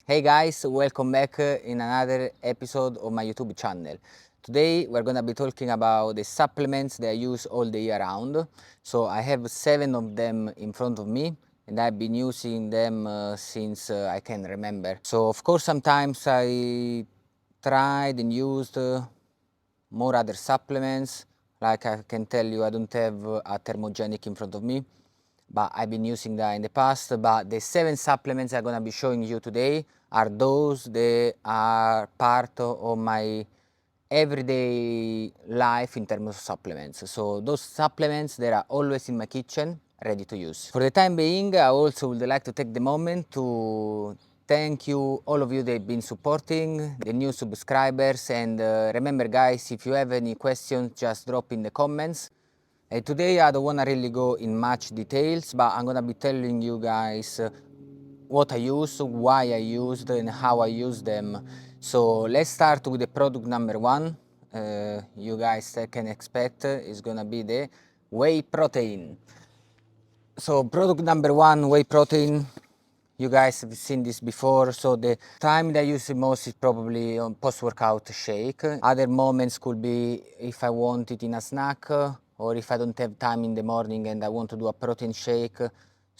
Hey guys, welcome back in another episode of my YouTube channel. Today we're gonna be talking about the supplements that I use all the year round. So I have 7 of them in front of me and I've been using them since I can remember. So of course sometimes I tried and used more other supplements. Like I can tell you, I don't have a thermogenic in front of me, but I've been using that in the past. But the 7 supplements I'm gonna be showing you today are those that are part of my everyday life in terms of supplements. So those supplements that are always in my kitchen, ready to use. For the time being, I also would like to take the moment to thank you, all of you that have been supporting, the new subscribers, and remember guys, if you have any questions, just drop in the comments. Today I don't want to really go in much details, but I'm gonna be telling you guys what I use, why I used, and how I use them. So let's start with the product number 1. You guys can expect is gonna be the whey protein. So product number 1, whey protein. You guys have seen this before, so the time that I use it most is probably on post-workout shake. Other moments could be if I want it in a snack or if I don't have time in the morning and I want to do a protein shake.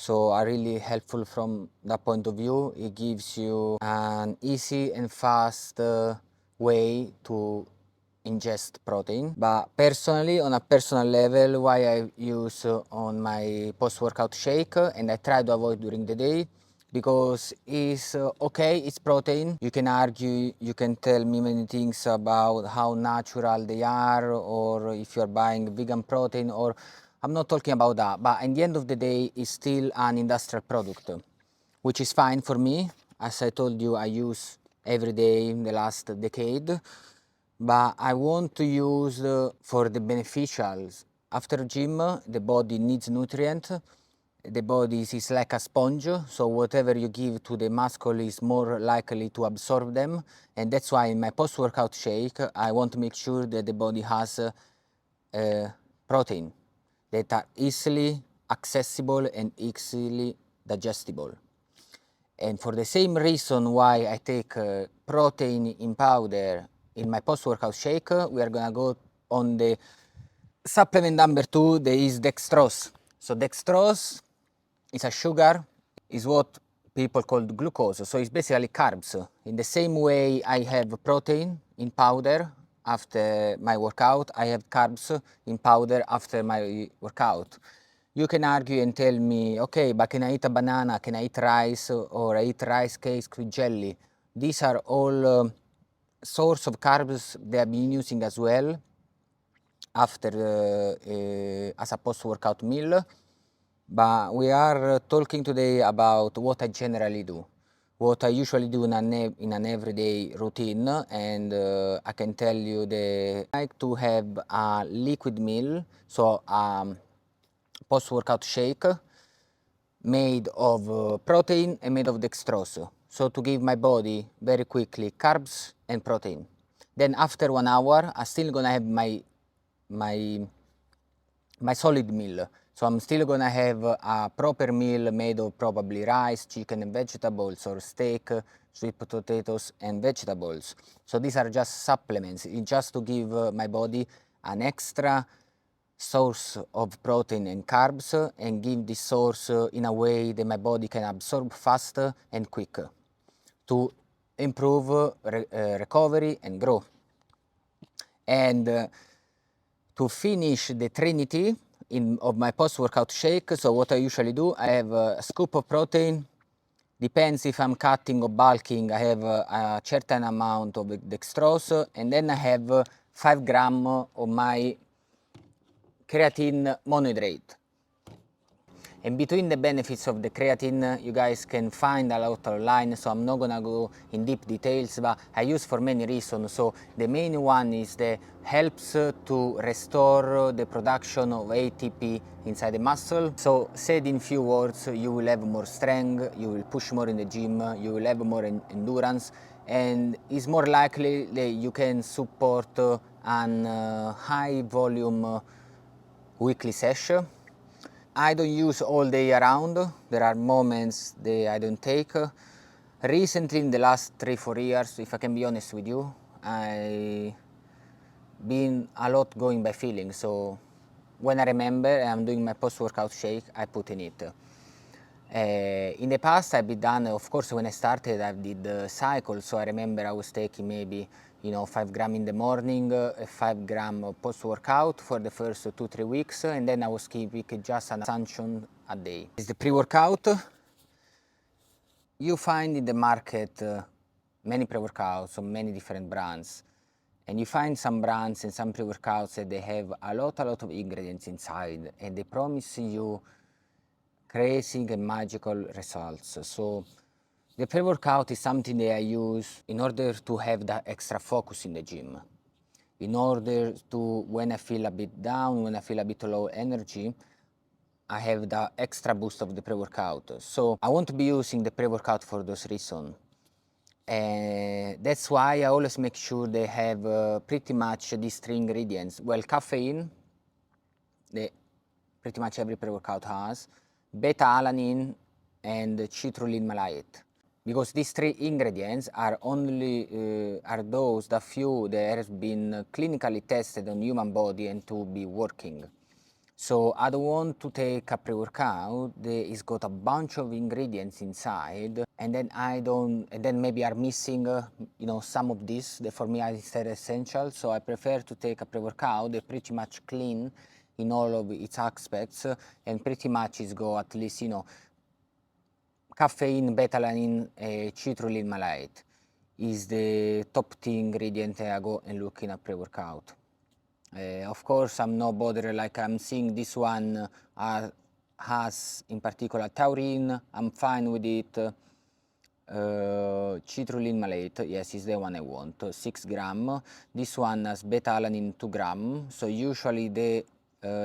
So are really helpful from that point of view. It gives you an easy and fast way to ingest protein. But personally, on a personal level, why I use on my post-workout shake and I try to avoid during the day, because it's okay, it's protein. You can argue, you can tell me many things about how natural they are, or if you're buying vegan protein, or I'm not talking about that, but at the end of the day, it's still an industrial product, which is fine for me. As I told you, I use every day in the last decade, but I want to use for the beneficials. After gym, the body needs nutrient. The body is like a sponge, so whatever you give to the muscle is more likely to absorb them, and that's why in my post-workout shake I want to make sure that the body has protein that are easily accessible and easily digestible. And for the same reason why I take protein in powder in my post-workout shake, we are gonna go on the supplement number 2, that is dextrose. So dextrose is a sugar, is what people call glucose. So it's basically carbs. In the same way I have protein in powder after my workout, I have carbs in powder after my workout. You can argue and tell me, okay, but can I eat a banana? Can I eat rice? Or I eat rice cakes with jelly? These are all source of carbs that I've been using as well after as a post-workout meal. But we are talking today about what I generally do, what I usually do in an everyday routine, and I can tell you that I like to have a liquid meal, so post-workout shake made of protein and made of dextrose, so to give my body very quickly carbs and protein. Then after 1 hour, I'm still gonna have my solid meal. So I'm still gonna have a proper meal made of probably rice, chicken and vegetables, or steak, sweet potatoes and vegetables. So these are just supplements. It's just to give my body an extra source of protein and carbs, and give this source in a way that my body can absorb faster and quicker to improve recovery and growth. And to finish the trinity of my post-workout shake, so what I usually do, I have a scoop of protein. Depends if I'm cutting or bulking, I have a certain amount of dextrose, and then I have 5 gram of my creatine monohydrate. And between the benefits of the creatine, you guys can find a lot online, so I'm not gonna go in deep details, but I use for many reasons. So the main one is that helps to restore the production of ATP inside the muscle. So said in few words, you will have more strength, you will push more in the gym, you will have more endurance, and it's more likely that you can support an high volume weekly session. I don't use all day around. There are moments that I don't take. Recently, in the last 3-4 years, if I can be honest with you, I been a lot going by feeling. So when I remember I'm doing my post-workout shake, I put in it. In the past, I've been done, of course, when I started, I did the cycle. So I remember I was taking maybe, 5 gram in the morning, 5 gram post-workout for the first 2-3 weeks, and then I was keeping just an assumption a day. It's the pre-workout. You find in the market many pre-workouts of many different brands, and you find some brands and some pre-workouts that they have a lot of ingredients inside, and they promise you crazy and magical results. So the pre-workout is something that I use in order to have that extra focus in the gym, in order to, when I feel a bit down, when I feel a bit low energy, I have the extra boost of the pre-workout. So I want to be using the pre-workout for those reasons. And that's why I always make sure they have pretty much these 3 ingredients. Well, caffeine, pretty much every pre-workout has, beta-alanine, and citrulline malate. Because these 3 ingredients are those the few that have been clinically tested on human body and to be working. So I don't want to take a pre-workout that is got a bunch of ingredients inside, and then maybe are missing, some of these that for me are instead essential. So I prefer to take a pre-workout that pretty much clean in all of its aspects, and pretty much is go at least, caffeine, beta-alanine, citrulline malate is the top 3 ingredient I go and look in a pre-workout. Of course, I'm not bothered, like I'm seeing this one has in particular taurine, I'm fine with it. Citrulline malate, yes, is the one I want, 6 gram. This one has beta-alanine 2 gram, so usually the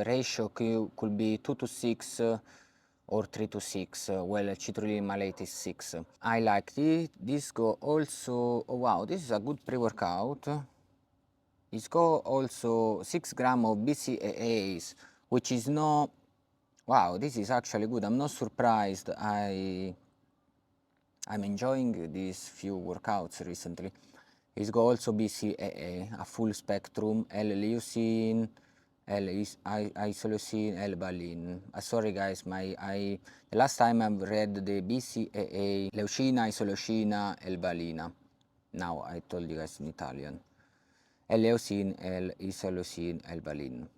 ratio could be 2 to 6 or 3 to 6, well, citrulline malate is 6. I like it. This go also, oh wow, this is a good pre-workout. It's got also 6 gram of BCAAs, which is not, wow, this is actually good. I'm not surprised. I'm enjoying these few workouts recently. It's got also BCAA, a full spectrum, L-leucine, L-isoleucine, L-valine. Sorry guys, the last time I've read the BCAA, leucina, isoleucina, L-valina. Now I told you guys in Italian. L-leucine, L-isoleucine, L-valine.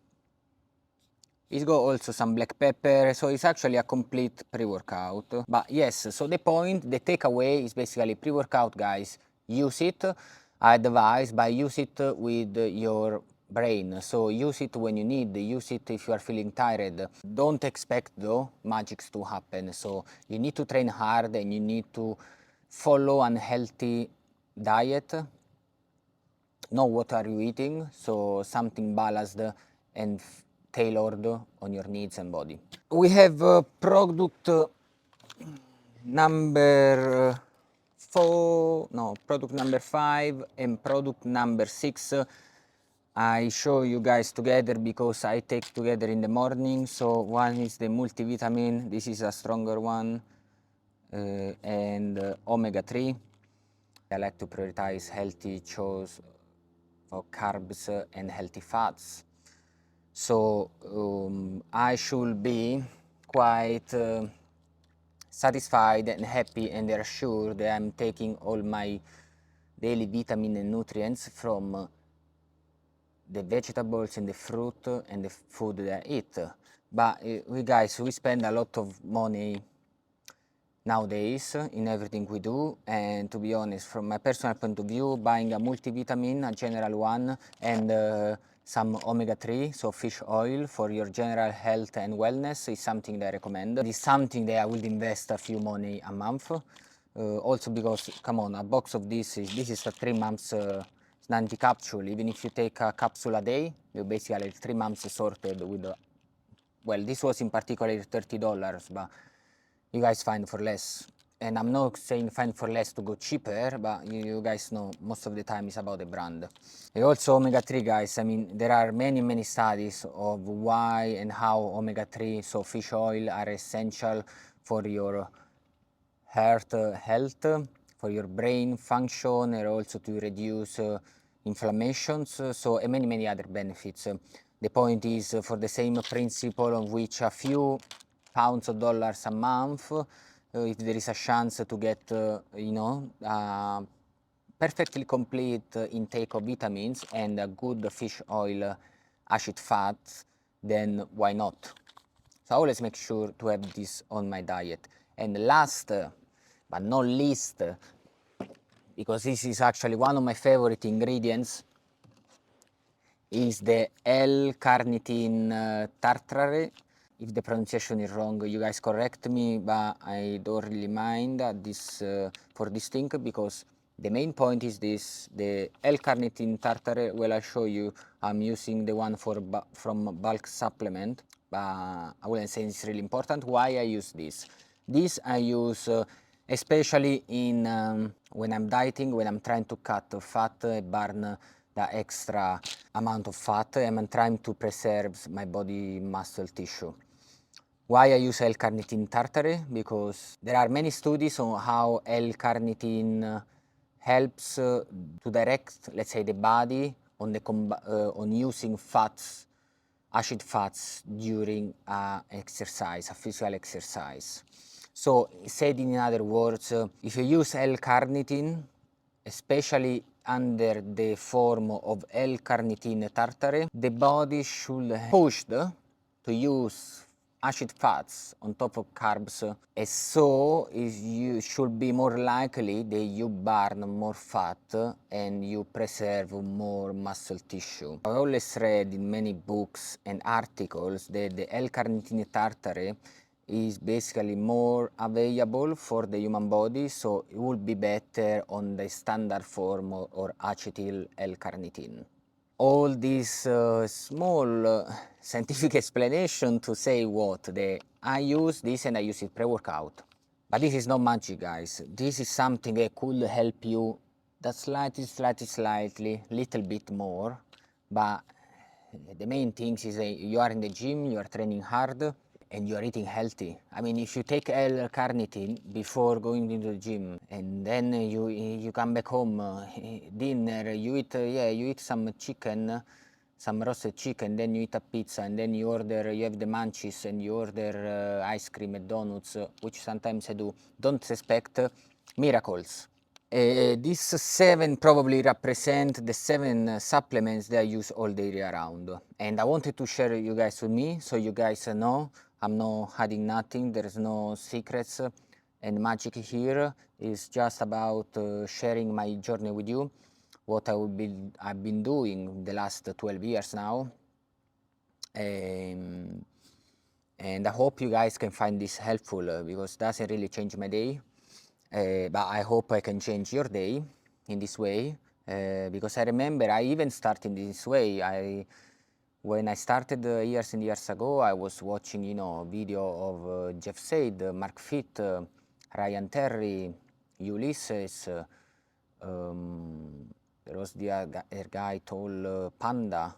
It's got also some black pepper, so it's actually a complete pre-workout. But yes, so the point, the takeaway is basically pre-workout, guys. Use it. I advise, but use it with your brain. So use it when you need, use it if you are feeling tired. Don't expect though magics to happen. So you need to train hard and you need to follow a healthy diet. Know what are you eating, so something balanced and tailored on your needs and body. We have product number 5 and product number 6. I show you guys together because I take together in the morning. So one is the multivitamin, this is a stronger one, and omega-3. I like to prioritize healthy choice of carbs and healthy fats. So I should be quite satisfied and happy and assured that I'm taking all my daily vitamin and nutrients from the vegetables and the fruit and the food that I eat. But we spend a lot of money nowadays in everything we do, and to be honest, from my personal point of view, buying a multivitamin, a general one, and some omega-3, so fish oil, for your general health and wellness is something that I recommend. It is something that I would invest a few money a month. Also because, come on, a box of this is a 3 months 90 capsule. Even if you take a capsule a day, you basically 3 months sorted with, well, this was in particular $30, but you guys find for less. And I'm not saying find for less to go cheaper, but you guys know most of the time it's about the brand. And also omega-3, guys, I mean, there are many studies of why and how omega-3, so fish oil, are essential for your heart health. for your brain function, and also to reduce inflammations, so and many other benefits. The point is, for the same principle on which a few pounds or dollars a month, if there is a chance to get, perfectly complete intake of vitamins and a good fish oil acid fats, then why not? So I always make sure to have this on my diet. And last but not least, because this is actually one of my favorite ingredients, is the L-carnitine tartrate. If the pronunciation is wrong, you guys correct me, but I don't really mind for this thing, because the main point is this: the L-carnitine tartrate. Well, I'll show you. I'm using the one from Bulk Supplement, but I wouldn't say it's really important. Why I use this? This I use especially in when I'm dieting, when I'm trying to cut fat, burn the extra amount of fat, and I'm trying to preserve my body muscle tissue. Why I use L-carnitine tartrate? Because there are many studies on how L-carnitine helps to direct, let's say, the body on using fats, acid fats, during exercise, a physical exercise. So, said in other words, if you use L-carnitine, especially under the form of L-carnitine tartrate, the body should be pushed to use acid fats on top of carbs, and so you should be more likely that you burn more fat and you preserve more muscle tissue. I always read in many books and articles that the L-carnitine tartrate is basically more available for the human body, so it would be better on the standard form or acetyl L-carnitine. All this small scientific explanation to say what I use this, and I use it pre-workout. But this is not magic, guys. This is something that could help you that slightly, little bit more. But the main thing is that you are in the gym, you are training hard, and you are eating healthy. I mean, if you take L-carnitine before going into the gym, and then you come back home, dinner, you eat some chicken, some roasted chicken, then you eat a pizza, and then you have the munchies, and you order ice cream and donuts, which sometimes I do. Don't expect miracles. These 7 probably represent the 7 supplements that I use all day around. And I wanted to share you guys with me, so you guys know I'm not hiding nothing, there's no secrets and magic here. It's just about sharing my journey with you, what I've been doing the last 12 years now. And I hope you guys can find this helpful, because it doesn't really change my day. But I hope I can change your day in this way, because I remember I even started this way. When I started years and years ago, I was watching, video of Jeff Said, Mark Fit, Ryan Terry, Ulysses. There was the other guy, Tall Panda.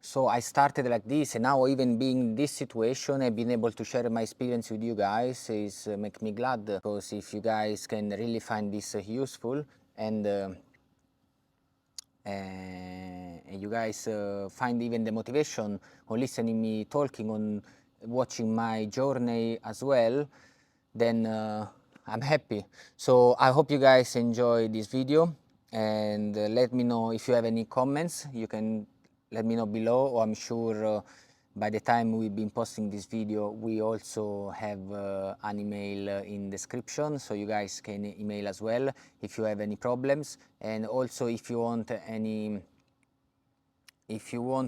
So I started like this, and now even being in this situation and being able to share my experience with you guys is make me glad, because if you guys can really find this useful, and you guys find even the motivation on listening me talking, on watching my journey as well, then I'm happy. So I hope you guys enjoy this video, and let me know if you have any comments. You can let me know below, or I'm sure by the time we've been posting this video, we also have an email in description, so you guys can email as well if you have any problems. And also, if you want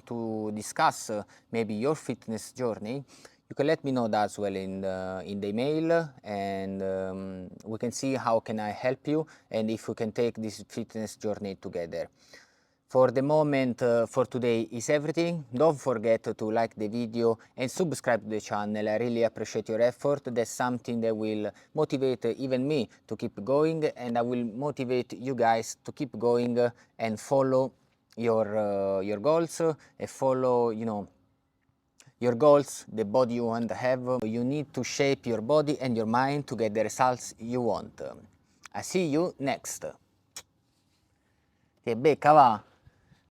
to discuss maybe your fitness journey, you can let me know that as well in the email, and we can see how can I help you, and if we can take this fitness journey together. For the moment, for today is everything. Don't forget to like the video and subscribe to the channel. I really appreciate your effort. That's something that will motivate even me to keep going, and I will motivate you guys to keep going and follow your goals, and follow, your goals, the body you want to have. You need to shape your body and your mind to get the results you want. I see you next. Che becca va!